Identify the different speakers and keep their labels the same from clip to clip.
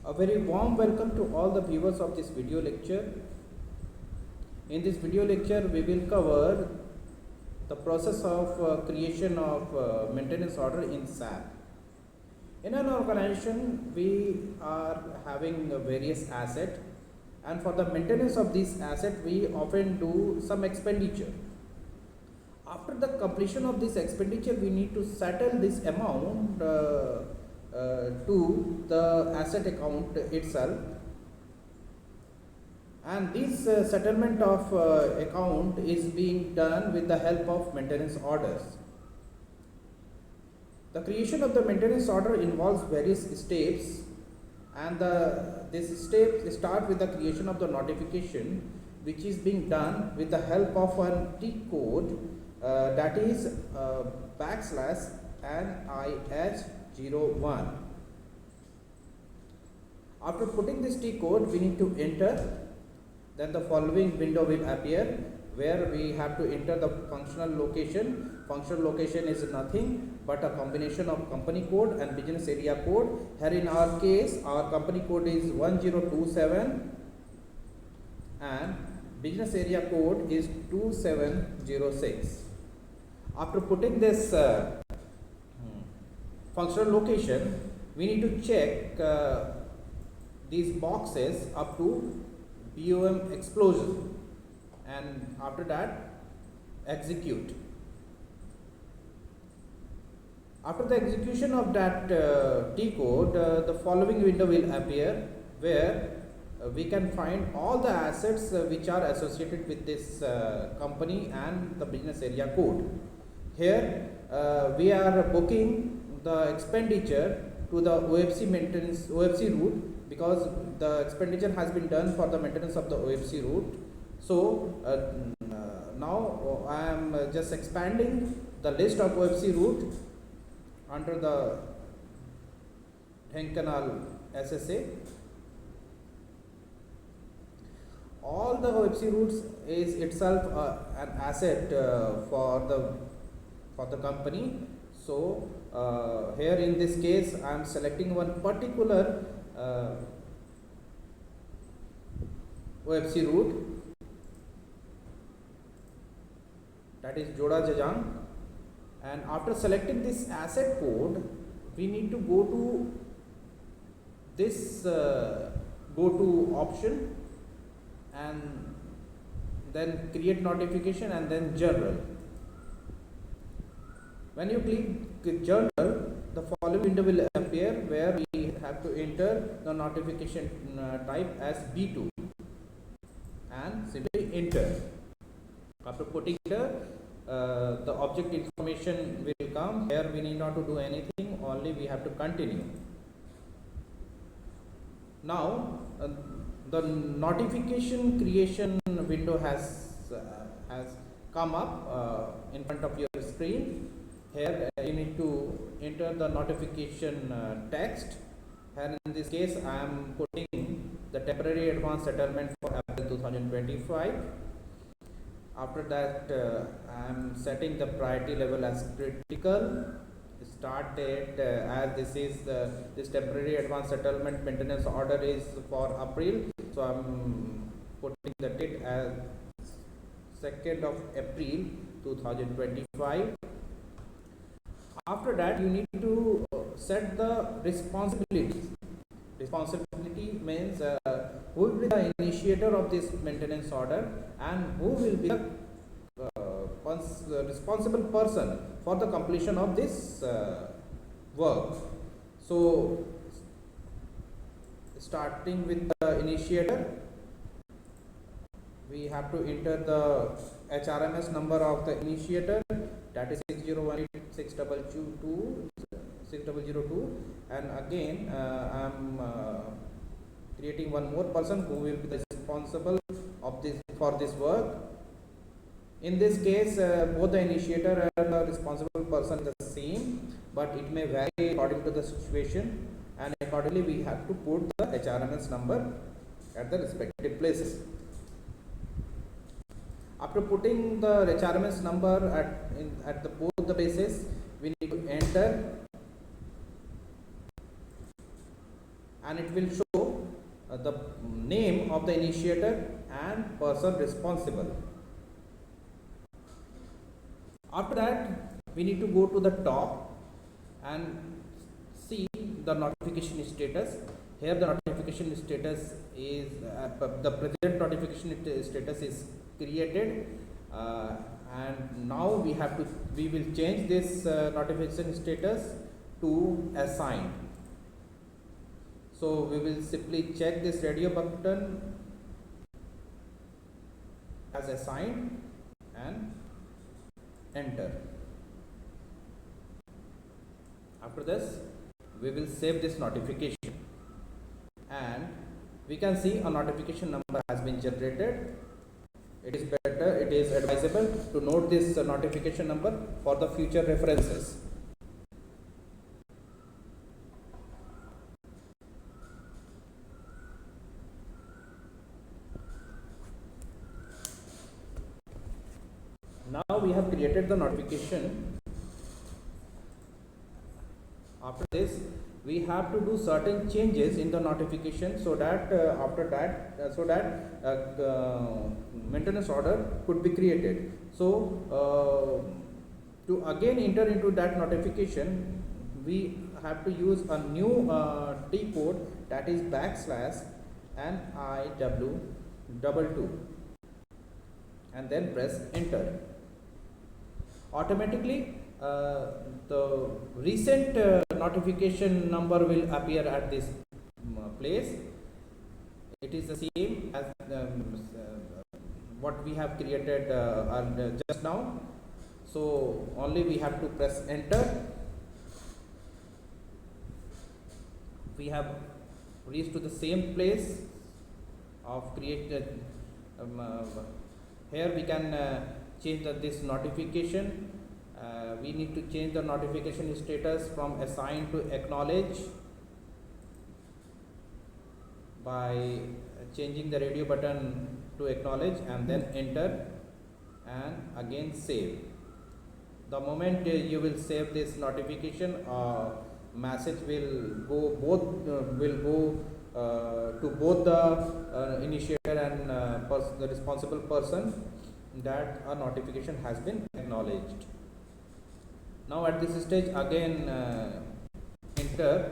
Speaker 1: A very warm welcome to all the viewers of this video lecture. In this video lecture, we will cover the process of creation of maintenance order in SAP. In an organization, we are having various assets, and for the maintenance of this asset, we often do some expenditure. After the completion of this expenditure, we need to settle this amount to the asset account itself, and this settlement of account is being done with the help of maintenance orders. The creation of the maintenance order involves various steps, and this step start with the creation of the notification, which is being done with the help of a T code that is /NIH01. After putting this T code, we need to enter. Then the following window will appear where we have to enter the functional location. Functional location is nothing but a combination of company code and business area code. Here in our case, our company code is 1027 and business area code is 2706. After putting this functional location, we need to check these boxes up to BOM explosion, and after that execute. After the execution of that T code, the following window will appear where we can find all the assets which are associated with this company and the business area code. Here we are booking the expenditure to the OFC maintenance OFC route, because the expenditure has been done for the maintenance of the OFC route. So now I am just expanding the list of OFC route under the Dhenkanal SSA. All the OFC routes is itself an asset for the company. So here in this case, I am selecting one particular OFC route, that is Joda-Barbil, and after selecting this asset code, we need to go to this go to option and then create notification and then journal. When you click journal, the following window will appear where we have to enter the notification type as B2 and simply enter. After putting the object information will come. Here we need not to do anything, only we have to continue. Now the notification creation window has come up in front of your screen. Here you need to enter the notification text. Here in this case, I am putting the temporary advance settlement for April 2025. After that, I am setting the priority level as critical. Start date as this temporary advance settlement maintenance order is for April, so I am putting the date as 2nd of April 2025. After that, you need to set the responsibilities. Responsibility means who will be the initiator of this maintenance order and who will be the responsible person for the completion of this work. So starting with the initiator, we have to enter the HRMS number of the initiator, that is 6018602, and again I am creating one more person who will be responsible of this for this work. In this case, both the initiator and the responsible person is the same, but it may vary according to the situation, and accordingly we have to put the HRMS number at the respective places. After putting the HRMS number at both the places, we need to enter and it will show the name of the initiator and person responsible. After that, we need to go to the top and see the notification status. Here the notification status is the present notification status is created, and now we will change this notification status to assigned. So we will simply check this radio button as assigned and enter. After this, we will save this notification, and we can see a notification number has been generated. It is advisable to note this notification number for the future references. Now we have created the notification. After this, we have to do certain changes in the notification, so that maintenance order could be created. So to again enter into that notification, we have to use a new T code, that is /NIW22, and then press enter. Automatically the recent notification number will appear at this place. It is the same as what we have created just now. So only we have to press enter. We have reached to the same place of created. Here we can change this notification. We need to change the notification status from assigned to acknowledge by changing the radio button to acknowledge, and then enter, and again save. The moment you will save this notification, message will go to both the initiator and the responsible person that a notification has been acknowledged. Now at this stage, again enter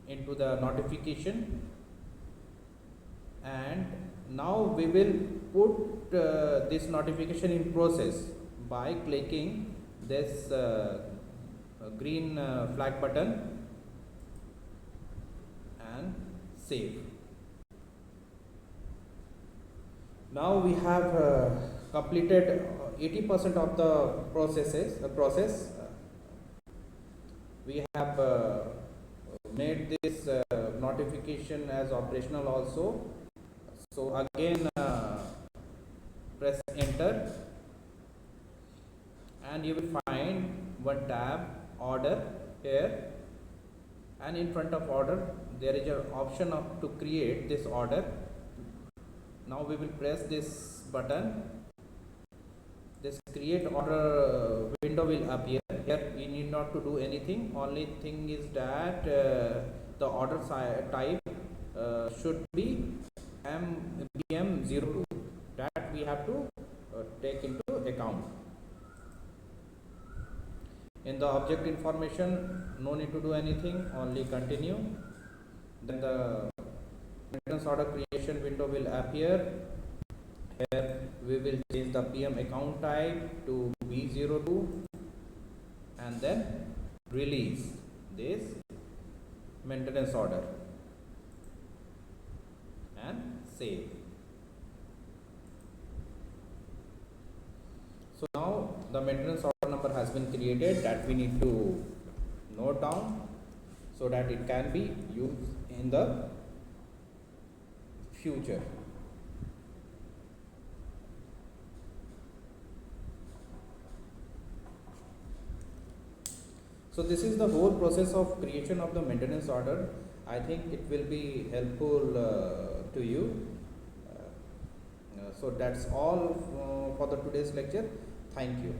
Speaker 1: into the notification, and now we will put this notification in process by clicking this green flag button and save. Now we have completed 80% of the process. We have made this notification as operational also. So again press enter, and you will find one tab, order, here, and in front of order there is an option to create this order. Now we will press this button. This create order window will appear. Here we need not to do anything. Only thing is that the order type should be BM02. That we have to take into account. In the object information, no need to do anything, only continue. Then the maintenance order creation window will appear. Here we will change the PM account type to B02, and then release this maintenance order and save. So now the maintenance order number has been created, that we need to note down so that it can be used in the future. So this is the whole process of creation of the maintenance order. I think it will be helpful to you. So that's all for the today's lecture. Thank you.